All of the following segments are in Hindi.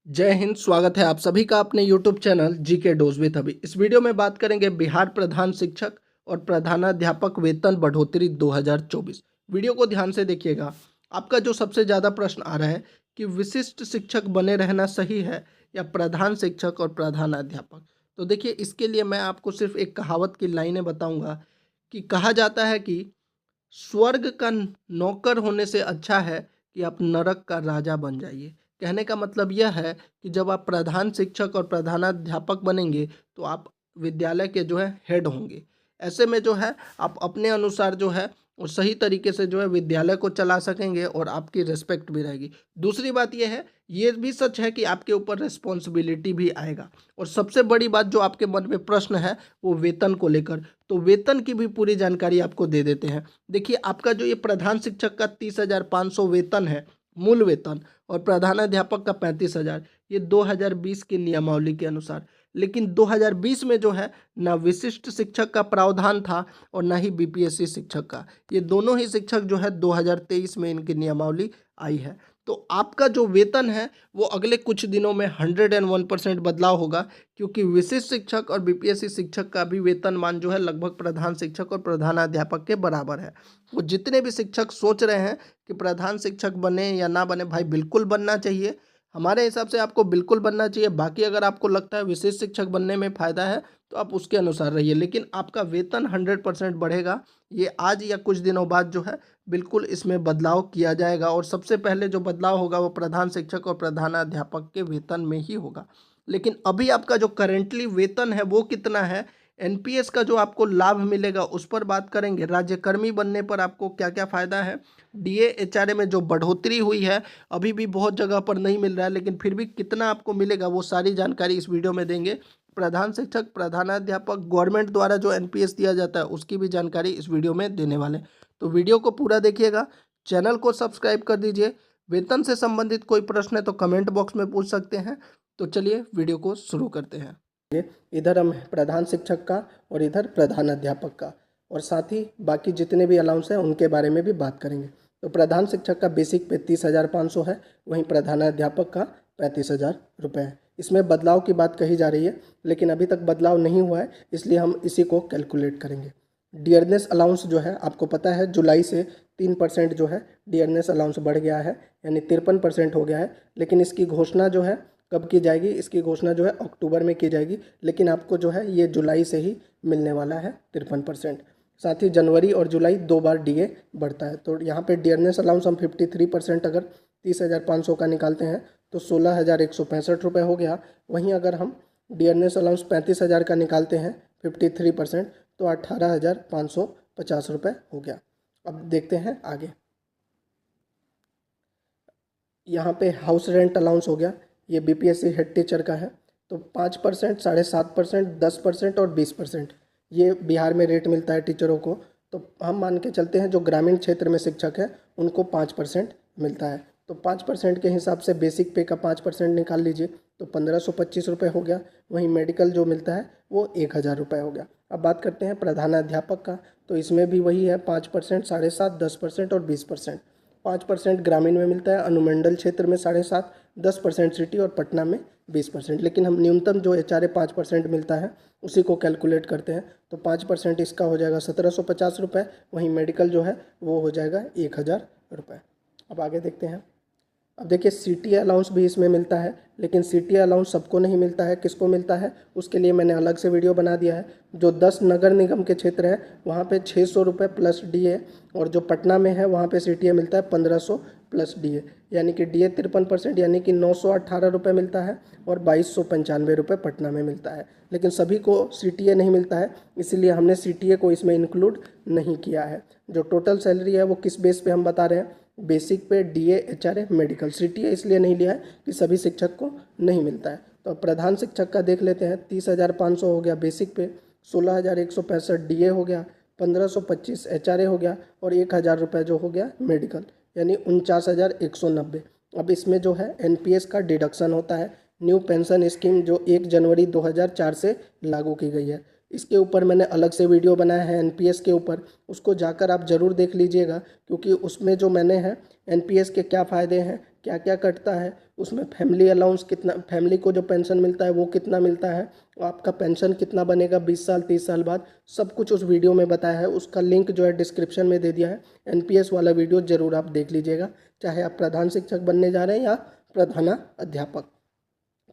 जय हिंद। स्वागत है आप सभी का अपने YouTube channel GK dose with अभी। इस वीडियो में बात करेंगे बिहार प्रधान शिक्षक और प्रधानाध्यापक वेतन बढ़ोतरी 2024। वीडियो को ध्यान से देखिएगा। आपका जो सबसे ज़्यादा प्रश्न आ रहा है कि विशिष्ट शिक्षक बने रहना सही है या प्रधान शिक्षक और प्रधानाध्यापक। तो देखिए, इसके लिए मैं आपको सिर्फ एक कहावत की लाइनें बताऊंगा कि कहा जाता है कि स्वर्ग का नौकर होने से अच्छा है कि आप नरक का राजा बन जाइए। कहने का मतलब यह है कि जब आप प्रधान शिक्षक और प्रधानाध्यापक बनेंगे तो आप विद्यालय के जो है हेड होंगे। ऐसे में जो है आप अपने अनुसार जो है वो सही तरीके से जो है विद्यालय को चला सकेंगे और आपकी रिस्पेक्ट भी रहेगी। दूसरी बात यह है, ये भी सच है कि आपके ऊपर रिस्पॉन्सिबिलिटी भी आएगा। और सबसे बड़ी बात जो आपके मन में प्रश्न है वो वेतन को लेकर, तो वेतन की भी पूरी जानकारी आपको दे देते हैं। देखिए, आपका जो ये प्रधान शिक्षक का 30,500 वेतन है, मूल वेतन, और प्रधानाध्यापक का 35,000, ये 2020 की नियमावली के अनुसार। लेकिन 2020 में जो है ना विशिष्ट शिक्षक का प्रावधान था और ना ही बीपीएससी शिक्षक का। ये दोनों ही शिक्षक जो है 2023 में इनकी नियमावली आई है। तो आपका जो वेतन है वो अगले कुछ दिनों में 101% बदलाव होगा, क्योंकि विशिष्ट शिक्षक और बीपीएससी शिक्षक का भी वेतनमान जो है लगभग प्रधान शिक्षक और प्रधानाध्यापक के बराबर है। वो जितने भी शिक्षक सोच रहे हैं कि प्रधान शिक्षक बने या ना बने, भाई बिल्कुल बनना चाहिए। हमारे हिसाब से आपको बिल्कुल बनना चाहिए। बाकी अगर आपको लगता है विशेष शिक्षक बनने में फ़ायदा है तो आप उसके अनुसार रहिए, लेकिन आपका वेतन 100% बढ़ेगा। ये आज या कुछ दिनों बाद जो है बिल्कुल इसमें बदलाव किया जाएगा, और सबसे पहले जो बदलाव होगा वो प्रधान शिक्षक और प्रधानाध्यापक के वेतन में ही होगा। लेकिन अभी आपका जो करेंटली वेतन है वो कितना है, एनपीएस का जो आपको लाभ मिलेगा उस पर बात करेंगे। राज्यकर्मी बनने पर आपको क्या क्या फ़ायदा है, डीए एचआरए में जो बढ़ोतरी हुई है अभी भी बहुत जगह पर नहीं मिल रहा है, लेकिन फिर भी कितना आपको मिलेगा वो सारी जानकारी इस वीडियो में देंगे। प्रधान शिक्षक प्रधानाध्यापक गवर्नमेंट द्वारा जो एनपीएस दिया जाता है उसकी भी जानकारी इस वीडियो में देने वाले हैं। तो वीडियो को पूरा देखिएगा, चैनल को सब्सक्राइब कर दीजिए। वेतन से संबंधित कोई प्रश्न है तो कमेंट बॉक्स में पूछ सकते हैं। तो चलिए वीडियो को शुरू करते हैं। इधर हम प्रधान शिक्षक का और इधर प्रधान अध्यापक का, और साथ ही बाकी जितने भी अलाउंस हैं उनके बारे में भी बात करेंगे। तो प्रधान शिक्षक का बेसिक पे 30,500 है, वहीं प्रधानाध्यापक का 35,000 रुपये है। इसमें बदलाव की बात कही जा रही है, लेकिन अभी तक बदलाव नहीं हुआ है, इसलिए हम इसी को कैलकुलेट करेंगे। डियरनेस अलाउंस जो है आपको पता है जुलाई से 3% जो है डियरनेस अलाउंस बढ़ गया है, यानी 53% हो गया है। लेकिन इसकी घोषणा जो है कब की जाएगी, इसकी घोषणा जो है अक्टूबर में की जाएगी, लेकिन आपको जो है ये जुलाई से ही मिलने वाला है 53%। साथ ही जनवरी और जुलाई 2 बार डीए बढ़ता है। तो यहाँ पे डियरनेस अलाउंस हम 53% अगर 30,500 का निकालते हैं तो 16,165 रुपये हो गया। वहीं अगर हम डियरनेस अलाउंस 35,000 का निकालते हैं 53% तो 18,550 रुपये हो गया। अब देखते हैं आगे। यहाँ पे हाउस रेंट अलाउंस हो गया, ये बीपीएससी हेड टीचर का है। तो 5%, 7.5%, 10% और 20% ये बिहार में रेट मिलता है टीचरों को। तो हम मान के चलते हैं जो ग्रामीण क्षेत्र में शिक्षक है उनको 5% मिलता है। तो 5% के हिसाब से बेसिक पे का 5% निकाल लीजिए तो 1,525 रुपये हो गया। वहीं मेडिकल जो मिलता है वो 1,000 रुपये हो गया। अब बात करते हैं प्रधानाध्यापक का, तो इसमें भी वही है 5%, 7.5%, 10% और 20%। 5% ग्रामीण में मिलता है, अनुमंडल क्षेत्र में 7.5%, 10% सिटी और पटना में 20%। लेकिन हम न्यूनतम जो एचआरए 5% मिलता है उसी को कैलकुलेट करते हैं। तो 5% इसका हो जाएगा 1,750 रुपये। वहीं मेडिकल जो है वो हो जाएगा 1,000 रुपये। अब आगे देखते हैं। अब देखिए सीटीए अलाउंस भी इसमें मिलता है, लेकिन सीटीए अलाउंस सबको नहीं मिलता है। किसको मिलता है उसके लिए मैंने अलग से वीडियो बना दिया है। जो 10 नगर निगम के क्षेत्र है वहाँ पे 600 रुपये प्लस डीए, और जो पटना में है वहाँ पे सीटीए मिलता है 1,500 प्लस डीए, यानी कि डीए 53%, यानी कि 918 रुपये मिलता है, और 2,295 रुपये पटना में मिलता है। लेकिन सभी को सीटीए नहीं मिलता है, इसीलिए हमने सीटीए को इसमें इंक्लूड नहीं किया है। जो टोटल सैलरी है वो किस बेस पे हम बता रहे हैं, बेसिक पे, डीए, एचआरए, मेडिकल। सीटीए इसलिए नहीं लिया है कि सभी शिक्षक को नहीं मिलता है। तो प्रधान शिक्षक का देख लेते हैं। 30,500 हो गया बेसिक पे, 16,165 डीए हो गया, 1,525 एचआरए हो गया, और 1,000 रुपये जो हो गया मेडिकल, यानी 49,190। अब इसमें जो है एनपीएस का डिडक्शन होता है। न्यू पेंशन स्कीम जो 1 जनवरी 2004 से लागू की गई है, इसके ऊपर मैंने अलग से वीडियो बनाया है एनपीएस के ऊपर, उसको जाकर आप ज़रूर देख लीजिएगा, क्योंकि उसमें जो मैंने है एनपीएस के क्या फ़ायदे हैं, क्या क्या कटता है, उसमें फैमिली अलाउंस कितना, फैमिली को जो पेंशन मिलता है वो कितना मिलता है, आपका पेंशन कितना बनेगा 20 साल 30 साल बाद, सब कुछ उस वीडियो में बताया है। उसका लिंक जो है डिस्क्रिप्शन में दे दिया है। एनपीएस वाला वीडियो ज़रूर आप देख लीजिएगा, चाहे आप प्रधान शिक्षक बनने जा रहे हैं या प्रधाना अध्यापक।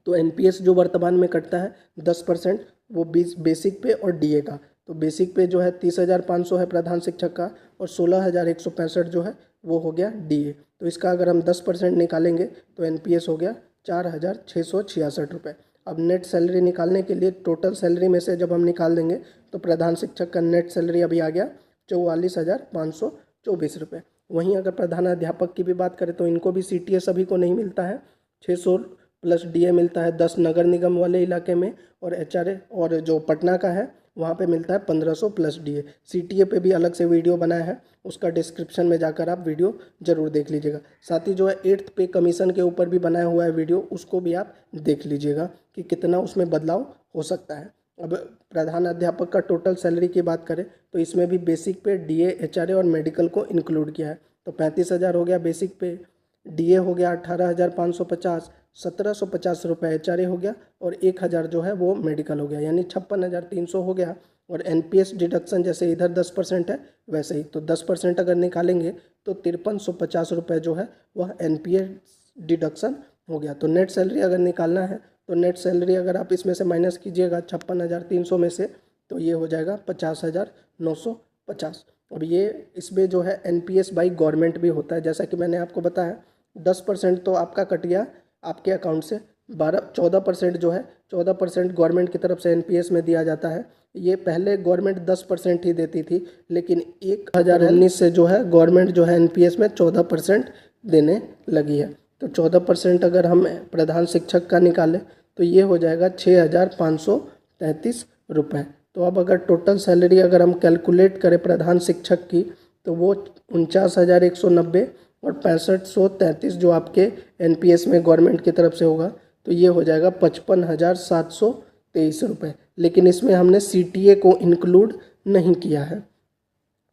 तो एनपीएस जो वर्तमान में कटता है 10%, वो बेसिक पे और डीए का। तो बेसिक पे जो है 30,500 है प्रधान शिक्षक का, और 16,165 जो है वो हो गया डीए। तो इसका अगर हम 10% निकालेंगे तो एनपीएस हो गया 4,666 रुपये। अब नेट सैलरी निकालने के लिए टोटल सैलरी में से जब हम निकाल देंगे तो प्रधान शिक्षक का नेट सैलरी अभी आ गया 44,524 रुपये। वहीं अगर प्रधानाध्यापक की भी बात करें तो इनको भी सीटीए सभी को नहीं मिलता है, 600 प्लस डीए मिलता है 10 नगर निगम वाले इलाके में, और एचआरए और जो पटना का है वहाँ पे मिलता है 1500 प्लस डीए। सीटीए पे भी अलग से वीडियो बनाया है, उसका डिस्क्रिप्शन में जाकर आप वीडियो ज़रूर देख लीजिएगा। साथ ही जो है 8th पे कमीशन के ऊपर भी बनाया हुआ है वीडियो, उसको भी आप देख लीजिएगा कि कितना उसमें बदलाव हो सकता है। अब प्रधान अध्यापक का टोटल सैलरी की बात करें तो इसमें भी बेसिक पे, डीए, एचआरए और मेडिकल को इंक्लूड किया है। तो 35,000 हो गया बेसिक पे, डीए हो गया 18,550, 1,750 रुपये एचआरए हो गया, और 1,000 जो है वो मेडिकल हो गया, यानी 56,300 हो गया। और एनपीएस डिडक्शन जैसे इधर 10% है वैसे ही, तो 10% अगर निकालेंगे तो 5350 रुपये जो है वह एनपीएस डिडक्शन हो गया। तो नेट सैलरी अगर निकालना है तो नेट सैलरी अगर आप इसमें से माइनस कीजिएगा 56,300 में से, तो ये हो जाएगा 50,950। अब ये इसमें जो है एनपीएस बाई गवर्नमेंट भी होता है, जैसा कि मैंने आपको बताया 10% तो आपका कट गया आपके अकाउंट से, 14% जो है 14% गवर्नमेंट की तरफ से एनपीएस में दिया जाता है। ये पहले गवर्नमेंट 10% ही देती थी, लेकिन 2019 से जो है गवर्नमेंट जो है एनपीएस में 14% देने लगी है। तो 14% अगर हम प्रधान शिक्षक का निकालें तो ये हो जाएगा 6,533 रुपये। तो अब अगर टोटल सैलरी अगर हम कैलकुलेट करें प्रधान शिक्षक की तो वो 49,190 और 6533 जो आपके एनपीएस में गवर्नमेंट की तरफ से होगा तो ये हो जाएगा 55,723 रुपये। लेकिन इसमें हमने सीटीए को इंक्लूड नहीं किया है।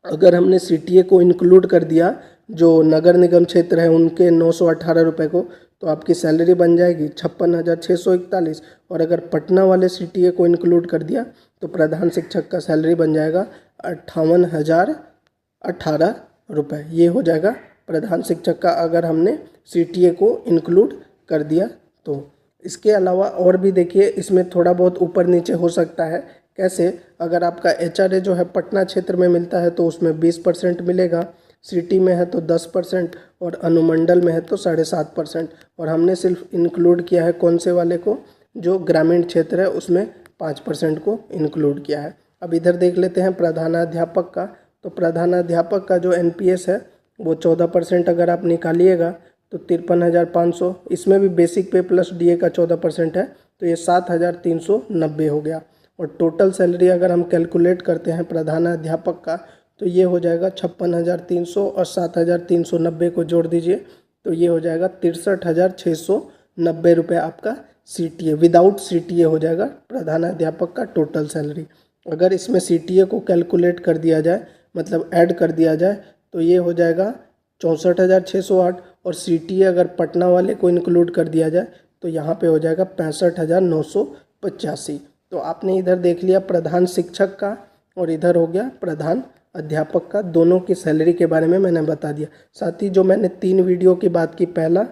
अगर हमने सीटीए को इंक्लूड कर दिया जो नगर निगम क्षेत्र है उनके 918 रुपये को, तो आपकी सैलरी बन जाएगी 56,641। और अगर पटना वाले सीटीए को इंक्लूड कर दिया तो प्रधान शिक्षक का सैलरी बन जाएगा 58,018 रुपये। ये हो जाएगा प्रधान शिक्षक का अगर हमने सीटीए को इंक्लूड कर दिया तो। इसके अलावा और भी देखिए इसमें थोड़ा बहुत ऊपर नीचे हो सकता है। कैसे, अगर आपका एचआरए जो है पटना क्षेत्र में मिलता है तो उसमें 20% मिलेगा, सिटी में है तो 10% और अनुमंडल में है तो 7.5%। और हमने सिर्फ इंक्लूड किया है कौन से वाले को, जो ग्रामीण क्षेत्र है उसमें 5% को इंक्लूड किया है। अब इधर देख लेते हैं प्रधानाध्यापक का। तो प्रधानाध्यापक का जो एनपीएस है वो 14% अगर आप निकालिएगा तो 53,500, इसमें भी बेसिक पे प्लस डीए का 14% है तो ये 7,390 हो गया। और टोटल सैलरी अगर हम कैलकुलेट करते हैं प्रधानाध्यापक का तो ये हो जाएगा 56,300 और 7,390 को जोड़ दीजिए तो ये हो जाएगा 63,690 रुपये आपका सीटीए, विदाउट सीटीए हो जाएगा प्रधानाध्यापक का टोटल सैलरी। अगर इसमें सीटीए को कैलकुलेट कर दिया जाए, मतलब ऐड कर दिया जाए, तो ये हो जाएगा 64,608, और सीटीए अगर पटना वाले को इंक्लूड कर दिया जाए तो यहाँ पे हो जाएगा 65,985। तो आपने इधर देख लिया प्रधान शिक्षक का और इधर हो गया प्रधान अध्यापक का, दोनों की सैलरी के बारे में मैंने बता दिया। साथ ही जो मैंने 3 वीडियो की बात की, पहला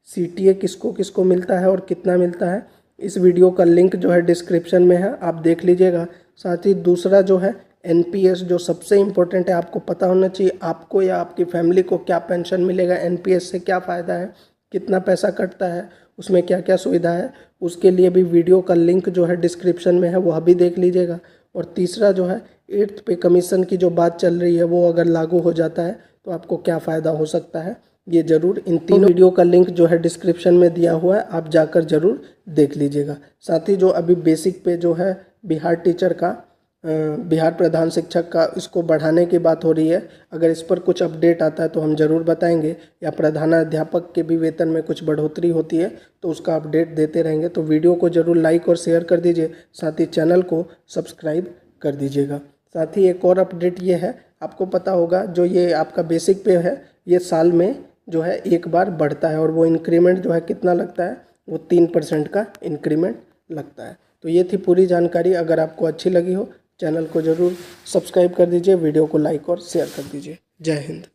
सीटीए किसको किसको मिलता है और कितना मिलता है, इस वीडियो का लिंक जो है डिस्क्रिप्शन में है, आप देख लीजिएगा। साथ ही दूसरा जो है एनपीएस, जो सबसे इम्पोर्टेंट है, आपको पता होना चाहिए आपको या आपकी फैमिली को क्या पेंशन मिलेगा, एनपीएस से क्या फ़ायदा है, कितना पैसा कटता है, उसमें क्या क्या सुविधा है, उसके लिए भी वीडियो का लिंक जो है डिस्क्रिप्शन में है, वह भी देख लीजिएगा। और तीसरा जो है 8th पे कमीशन की जो बात चल रही है वो अगर लागू हो जाता है तो आपको क्या फ़ायदा हो सकता है, ये ज़रूर इन तीनों वीडियो का लिंक जो है डिस्क्रिप्शन में दिया हुआ है, आप जाकर ज़रूर देख लीजिएगा। साथ ही जो अभी बेसिक पे जो है बिहार टीचर का, बिहार प्रधान शिक्षक का, इसको बढ़ाने की बात हो रही है। अगर इस पर कुछ अपडेट आता है तो हम ज़रूर बताएंगे, या प्रधानाध्यापक के भी वेतन में कुछ बढ़ोतरी होती है तो उसका अपडेट देते रहेंगे। तो वीडियो को ज़रूर लाइक और शेयर कर दीजिए, साथ ही चैनल को सब्सक्राइब कर दीजिएगा। साथ ही एक और अपडेट ये है, आपको पता होगा जो ये आपका बेसिक पे है ये साल में जो है एक बार बढ़ता है और वो इंक्रीमेंट जो है कितना लगता है, वो 3% का इंक्रीमेंट लगता है। तो ये थी पूरी जानकारी। अगर आपको अच्छी लगी हो चैनल को ज़रूर सब्सक्राइब कर दीजिए, वीडियो को लाइक और शेयर कर दीजिए। जय हिंद।